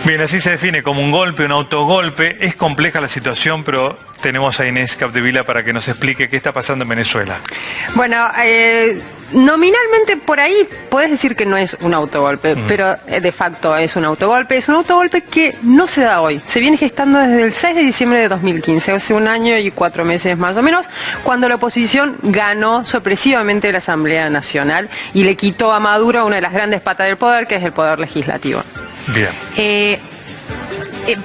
Bien, así se define como un golpe, un autogolpe. Es compleja la situación, pero tenemos a Inés Capdevila para que nos explique qué está pasando en Venezuela. Bueno, nominalmente por ahí puedes decir que no es un autogolpe, pero de facto es un autogolpe. Es un autogolpe que no se da hoy. Se viene gestando desde el 6 de diciembre de 2015, hace 1 año y 4 meses más o menos, cuando la oposición ganó sorpresivamente la Asamblea Nacional y le quitó a Maduro una de las grandes patas del poder, que es el poder legislativo. Bien.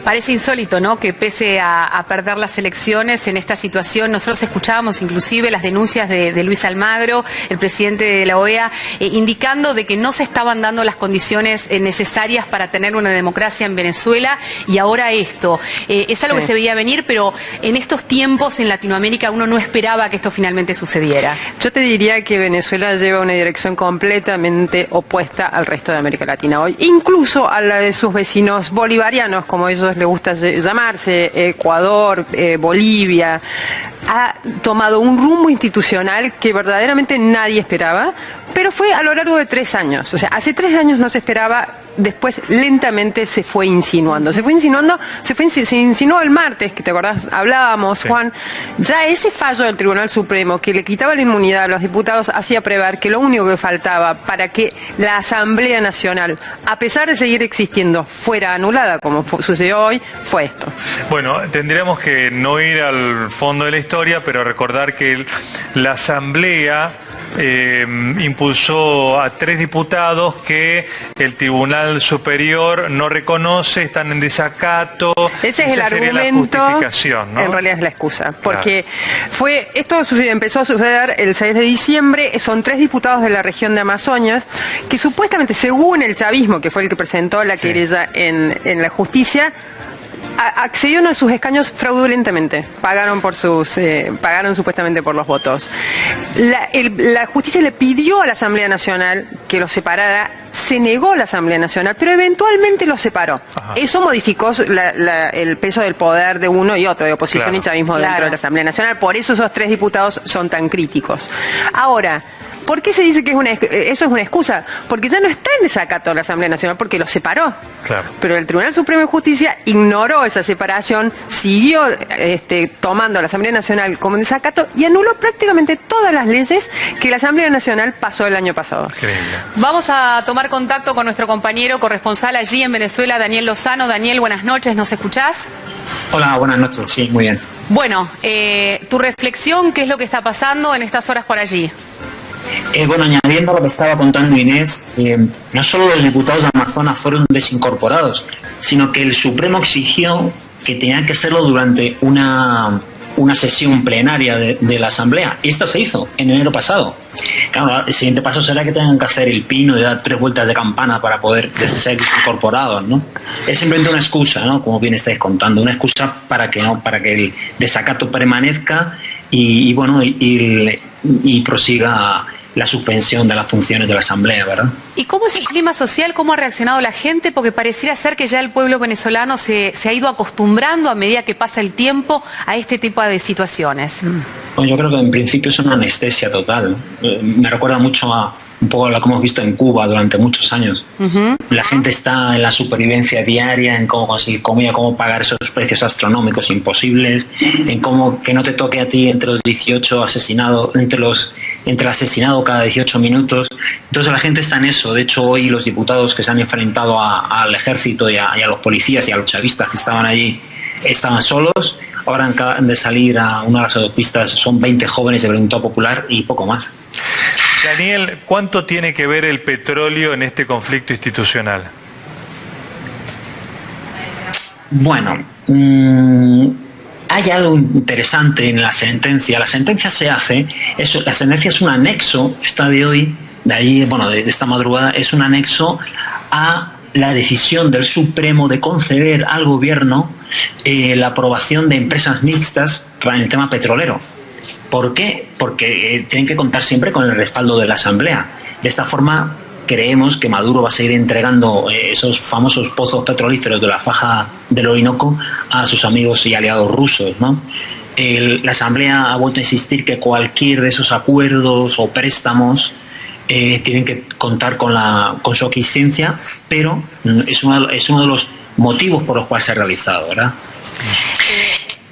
Parece insólito, ¿no?, que pese a perder las elecciones en esta situación, nosotros escuchábamos inclusive las denuncias de Luis Almagro, el presidente de la OEA, indicando de que no se estaban dando las condiciones necesarias para tener una democracia en Venezuela, y ahora esto. Es algo que se veía venir, pero en estos tiempos en Latinoamérica uno no esperaba que esto finalmente sucediera. Yo te diría que Venezuela lleva una dirección completamente opuesta al resto de América Latina hoy, incluso a la de sus vecinos bolivarianos, como ellos les gusta llamarse, Ecuador, Bolivia. Ha tomado un rumbo institucional que verdaderamente nadie esperaba, pero fue a lo largo de 3 años. O sea, hace 3 años no se esperaba, después lentamente se fue insinuando. Se insinuó el martes, que te acordás, hablábamos, sí, Juan. Ya ese fallo del Tribunal Supremo que le quitaba la inmunidad a los diputados hacía prever que lo único que faltaba para que la Asamblea Nacional, a pesar de seguir existiendo, fuera anulada, como sucedió hoy, fue esto. Bueno, tendríamos que no ir al fondo de la historia, pero recordar que la Asamblea impulsó a 3 diputados que el Tribunal Superior no reconoce, están en desacato. Ese es el argumento, la justificación, ¿no? En realidad es la excusa, porque esto empezó a suceder el 6 de diciembre, son 3 diputados de la región de Amazonas, que supuestamente, según el chavismo, que fue el que presentó la querella en la justicia, accedieron a sus escaños fraudulentamente, pagaron supuestamente por los votos. La justicia le pidió a la Asamblea Nacional que los separara, se negó la Asamblea Nacional, pero eventualmente los separó. Ajá. Eso modificó el peso del poder de uno y otro, de oposición y chavismo dentro de la Asamblea Nacional, por eso esos 3 diputados son tan críticos. Ahora, ¿por qué se dice que eso es una excusa? Porque ya no está en desacato la Asamblea Nacional, porque los separó. Claro. Pero el Tribunal Supremo de Justicia ignoró esa separación, siguió tomando a la Asamblea Nacional como en desacato y anuló prácticamente todas las leyes que la Asamblea Nacional pasó el año pasado. Increíble. Vamos a tomar contacto con nuestro compañero corresponsal allí en Venezuela, Daniel Lozano. Daniel, buenas noches, ¿nos escuchás? Hola, buenas noches, sí, muy bien. Bueno, tu reflexión, ¿qué es lo que está pasando en estas horas por allí? Bueno, añadiendo lo que estaba contando Inés, no solo los diputados de Amazonas fueron desincorporados, sino que el Supremo exigió que tenían que hacerlo durante una sesión plenaria de la Asamblea. Y esta se hizo en enero pasado. Claro, el siguiente paso será que tengan que hacer el pino y dar 3 vueltas de campana para poder ser incorporados, ¿no? Es simplemente una excusa, ¿no? Como bien estáis contando, una excusa para que el desacato permanezca y prosiga la suspensión de las funciones de la Asamblea, ¿verdad? ¿Y cómo es el clima social? ¿Cómo ha reaccionado la gente? Porque pareciera ser que ya el pueblo venezolano se ha ido acostumbrando a medida que pasa el tiempo a este tipo de situaciones. Bueno, yo creo que en principio es una anestesia total. Me recuerda mucho a un poco lo que hemos visto en Cuba durante muchos años. La gente está en la supervivencia diaria, en cómo conseguir comida, cómo pagar esos precios astronómicos imposibles, en cómo que no te toque a ti entre los 18 asesinados, entre el asesinado cada 18 minutos. Entonces la gente está en eso. De hecho, hoy los diputados que se han enfrentado al ejército y a los policías y a los chavistas que estaban allí estaban solos. Ahora acaban de salir a una de las autopistas, son 20 jóvenes de Voluntad Popular y poco más. Daniel, ¿cuánto tiene que ver el petróleo en este conflicto institucional? Bueno, hay algo interesante en la sentencia. La sentencia la sentencia es un anexo, esta de hoy, de esta madrugada, es un anexo a la decisión del Supremo de conceder al gobierno la aprobación de empresas mixtas en el tema petrolero. ¿Por qué? Porque tienen que contar siempre con el respaldo de la Asamblea. De esta forma, creemos que Maduro va a seguir entregando esos famosos pozos petrolíferos de la faja del Orinoco a sus amigos y aliados rusos, ¿no? La Asamblea ha vuelto a insistir que cualquier de esos acuerdos o préstamos tienen que contar con su aquiescencia, pero es uno de los motivos por los cuales se ha realizado, ¿verdad?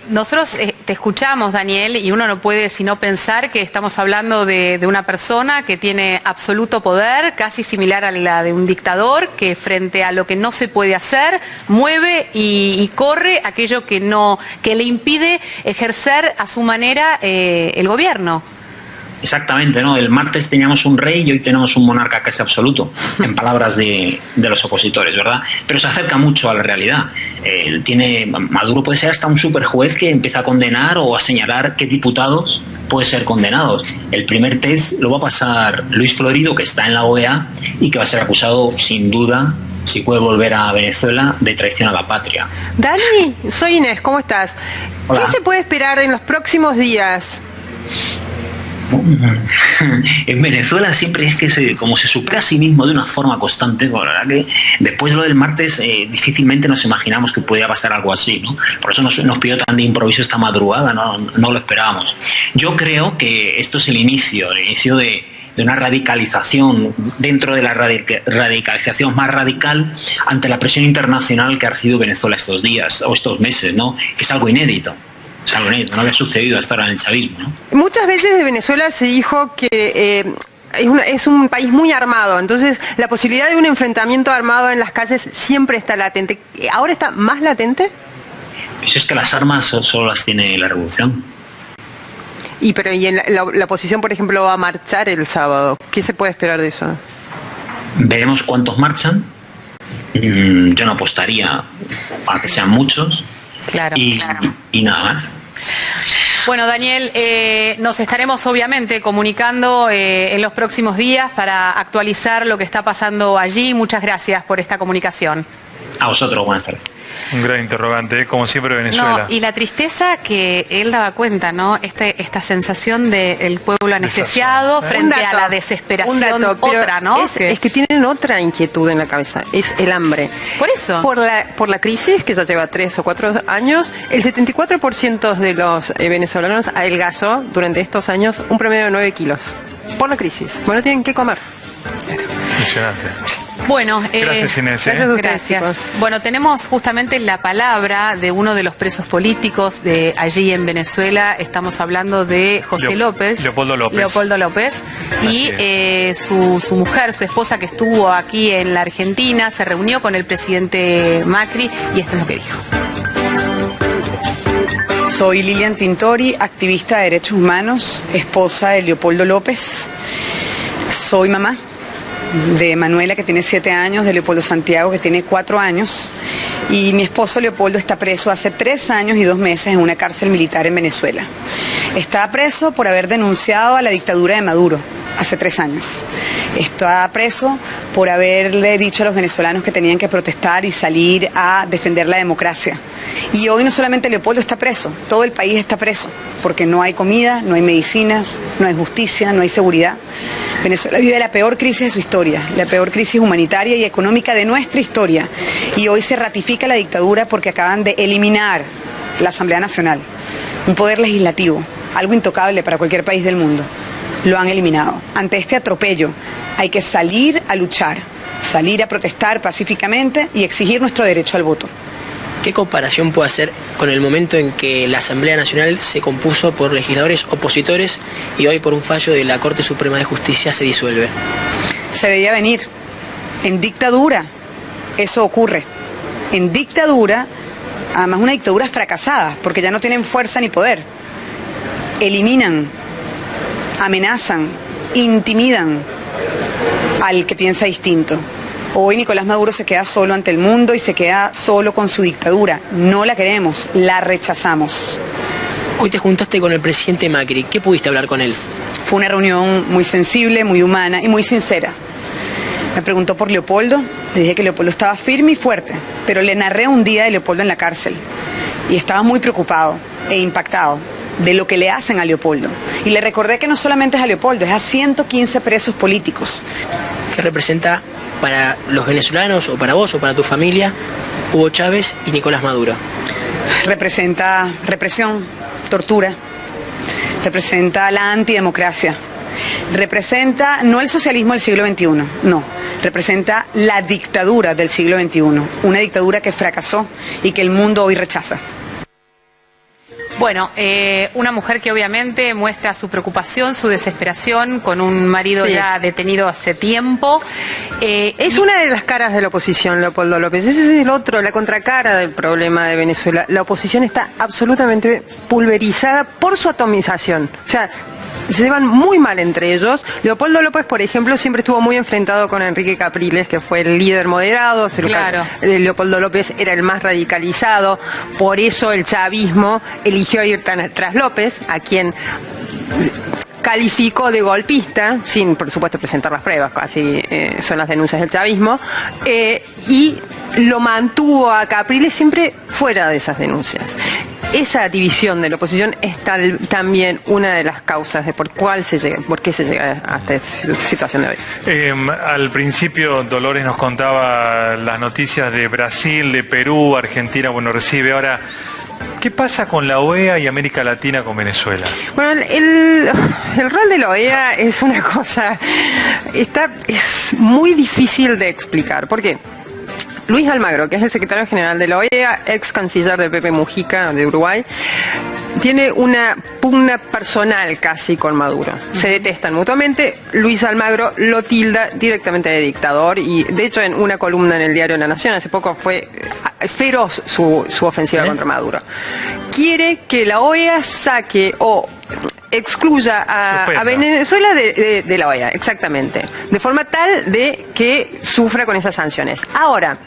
Nosotros te escuchamos, Daniel, y uno no puede sino pensar que estamos hablando de una persona que tiene absoluto poder, casi similar a la de un dictador, que frente a lo que no se puede hacer, mueve y corre aquello que le impide ejercer a su manera el gobierno. Exactamente, ¿no? El martes teníamos un rey y hoy tenemos un monarca casi absoluto, en palabras de los opositores, ¿verdad? Pero se acerca mucho a la realidad. Maduro puede ser hasta un superjuez que empieza a condenar o a señalar qué diputados pueden ser condenados. El primer test lo va a pasar Luis Florido, que está en la OEA y que va a ser acusado, sin duda, si puede volver a Venezuela, de traición a la patria. Dani, soy Inés, ¿cómo estás? Hola. ¿Qué se puede esperar en los próximos días? En Venezuela siempre es que como se supera a sí mismo de una forma constante, la verdad que después de lo del martes difícilmente nos imaginamos que pudiera pasar algo así, ¿no? Por eso nos pidió tan de improviso esta madrugada, no lo esperábamos. Yo creo que esto es el inicio de una radicalización dentro de la radicalización más radical ante la presión internacional que ha recibido Venezuela estos días o estos meses, ¿no? Que es algo inédito. No había sucedido hasta ahora en el chavismo, ¿no? Muchas veces de Venezuela se dijo que es un país muy armado, entonces la posibilidad de un enfrentamiento armado en las calles siempre está latente. ¿Ahora está más latente? Pues es que las armas solo las tiene la revolución. ¿Y en la oposición, por ejemplo, va a marchar el sábado? ¿Qué se puede esperar de eso? Veremos cuántos marchan. Yo no apostaría a que sean muchos. Claro. Y nada más. Bueno, Daniel, nos estaremos obviamente comunicando en los próximos días para actualizar lo que está pasando allí. Muchas gracias por esta comunicación. A vosotros, buenas tardes. Un gran interrogante, como siempre Venezuela. No, y la tristeza que él daba cuenta, ¿no? Esta sensación del pueblo anestesiado frente a la desesperación otra, ¿no? Es que tienen otra inquietud en la cabeza, es el hambre. Por eso. Por la crisis, que ya lleva 3 o 4 años, el 74% de los venezolanos adelgazó durante estos años un promedio de 9 kilos. Por la crisis. Bueno, tienen que comer. Impresionante. Bueno, gracias, Inés. Gracias. Bueno, tenemos justamente la palabra de uno de los presos políticos de allí en Venezuela. Estamos hablando de José López. Leopoldo López. Y su mujer, su esposa, que estuvo aquí en la Argentina, se reunió con el presidente Macri y esto es lo que dijo. Soy Lilian Tintori, activista de derechos humanos, esposa de Leopoldo López. Soy mamá de Manuela, que tiene 7 años, de Leopoldo Santiago, que tiene 4 años, y mi esposo Leopoldo está preso hace 3 años y 2 meses en una cárcel militar en Venezuela. Está preso por haber denunciado a la dictadura de Maduro hace 3 años. Está preso por haberle dicho a los venezolanos que tenían que protestar y salir a defender la democracia. Y hoy no solamente Leopoldo está preso, todo el país está preso, porque no hay comida, no hay medicinas, no hay justicia, no hay seguridad. Venezuela vive la peor crisis de su historia, la peor crisis humanitaria y económica de nuestra historia. Y hoy se ratifica la dictadura porque acaban de eliminar la Asamblea Nacional, un poder legislativo, algo intocable para cualquier país del mundo. Lo han eliminado. Ante este atropello hay que salir a luchar, salir a protestar pacíficamente y exigir nuestro derecho al voto. ¿Qué comparación puede hacer con el momento en que la Asamblea Nacional se compuso por legisladores opositores y hoy por un fallo de la Corte Suprema de Justicia se disuelve? Se veía venir. En dictadura eso ocurre. En dictadura, además una dictadura fracasada, porque ya no tienen fuerza ni poder. Eliminan, amenazan, intimidan al que piensa distinto. Hoy Nicolás Maduro se queda solo ante el mundo y se queda solo con su dictadura. No la queremos, la rechazamos. Hoy te juntaste con el presidente Macri. ¿Qué pudiste hablar con él? Fue una reunión muy sensible, muy humana y muy sincera. Me preguntó por Leopoldo, le dije que Leopoldo estaba firme y fuerte, pero le narré un día de Leopoldo en la cárcel y estaba muy preocupado e impactado de lo que le hacen a Leopoldo. Y le recordé que no solamente es a Leopoldo, es a 115 presos políticos. ¿Qué representa para los venezolanos, o para vos, o para tu familia, Hugo Chávez y Nicolás Maduro? Representa represión, tortura, representa la antidemocracia, representa no el socialismo del siglo XXI, no, representa la dictadura del siglo XXI, una dictadura que fracasó y que el mundo hoy rechaza. Bueno, una mujer que obviamente muestra su preocupación, su desesperación, con un marido ya detenido hace tiempo. Es una de las caras de la oposición, Leopoldo López. Ese es el otro, la contracara del problema de Venezuela. La oposición está absolutamente pulverizada por su atomización. O sea, se llevan muy mal entre ellos. Leopoldo López, por ejemplo, siempre estuvo muy enfrentado con Enrique Capriles, que fue el líder moderado. Claro. Leopoldo López era el más radicalizado. Por eso el chavismo eligió ir tras López, a quien calificó de golpista, sin por supuesto presentar las pruebas, así son las denuncias del chavismo, y lo mantuvo a Capriles siempre fuera de esas denuncias. Esa división de la oposición es también una de las causas de por qué se llega hasta esta situación de hoy. Al principio Dolores nos contaba las noticias de Brasil, de Perú, Argentina, bueno, recibe ahora. ¿Qué pasa con la OEA y América Latina con Venezuela? Bueno, el rol de la OEA es una cosa, es muy difícil de explicar. ¿Por qué? Luis Almagro, que es el secretario general de la OEA, ex canciller de Pepe Mujica, de Uruguay, tiene una pugna personal casi con Maduro. Se detestan mutuamente. Luis Almagro lo tilda directamente de dictador y, de hecho, en una columna en el diario La Nación hace poco fue feroz su ofensiva contra Maduro. Quiere que la OEA saque o excluya a Venezuela de la OEA, exactamente, de forma tal de que sufra con esas sanciones. Ahora,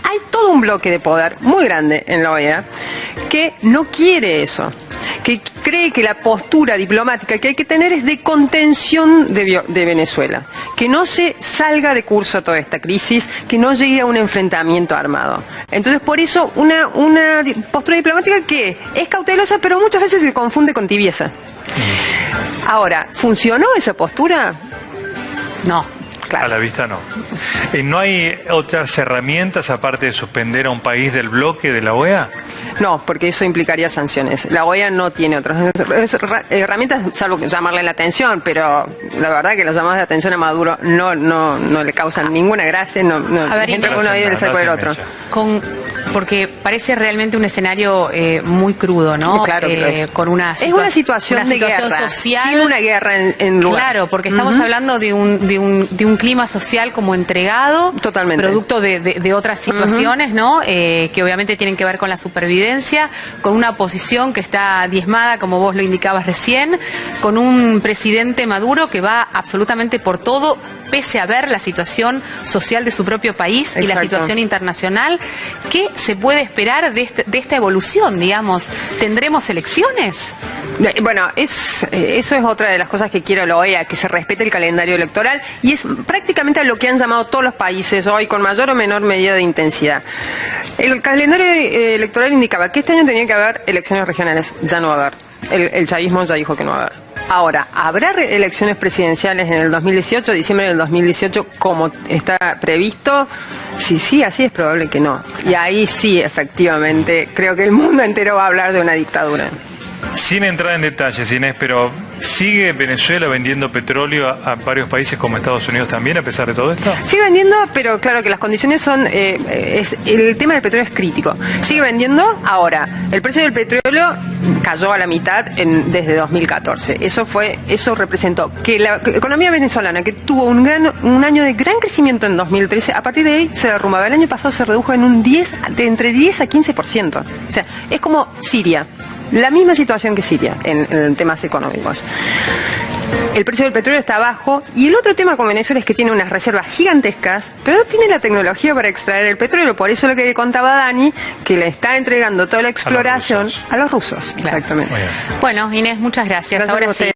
hay todo un bloque de poder muy grande en la OEA que no quiere eso, que cree que la postura diplomática que hay que tener es de contención de Venezuela, que no se salga de curso toda esta crisis, que no llegue a un enfrentamiento armado. Entonces, por eso, una postura diplomática que es cautelosa, pero muchas veces se confunde con tibieza. Ahora, ¿funcionó esa postura? No. Claro. A la vista no. ¿No hay otras herramientas aparte de suspender a un país del bloque de la OEA? No, porque eso implicaría sanciones. La OEA no tiene otras herramientas, salvo que llamarle la atención, pero la verdad que los llamados de atención a Maduro no le causan ninguna gracia, a ver, entra uno ahí del saco del otro. Porque parece realmente un escenario muy crudo, ¿no? Claro, con una situación de guerra, social, sin una guerra en lugar. Claro, porque estamos hablando de un clima social como entregado, totalmente, producto de otras situaciones, ¿no? Que obviamente tienen que ver con la supervivencia, con una oposición que está diezmada, como vos lo indicabas recién, con un presidente Maduro que va absolutamente por todo, pese a ver la situación social de su propio país. Exacto. Y la situación internacional. ¿Qué se puede esperar de esta evolución, digamos? ¿Tendremos elecciones? Bueno, eso es otra de las cosas que quiere la OEA, que se respete el calendario electoral, y es prácticamente a lo que han llamado todos los países hoy, con mayor o menor medida de intensidad. El calendario electoral indicaba que este año tenía que haber elecciones regionales, ya no va a haber. El chavismo ya dijo que no va a haber. Ahora, ¿habrá elecciones presidenciales en el 2018, diciembre del 2018, como está previsto? Sí, así es probable que no. Y ahí sí, efectivamente, creo que el mundo entero va a hablar de una dictadura. Sin entrar en detalles, Inés, pero ¿sigue Venezuela vendiendo petróleo a varios países como Estados Unidos también, a pesar de todo esto? Sigue vendiendo, pero claro que las condiciones son... el tema del petróleo es crítico. Sigue vendiendo. Ahora, el precio del petróleo cayó a la mitad desde 2014. Eso representó que la economía venezolana, que tuvo un año de gran crecimiento en 2013, a partir de ahí se derrumbaba. El año pasado se redujo en de entre 10 a 15%. O sea, es como Siria. La misma situación que Siria en temas económicos. El precio del petróleo está bajo, y el otro tema con Venezuela es que tiene unas reservas gigantescas, pero no tiene la tecnología para extraer el petróleo. Por eso lo que contaba Dani, que le está entregando toda la exploración a los rusos. Claro. Exactamente. Bueno, Inés, muchas gracias. Ahora sí.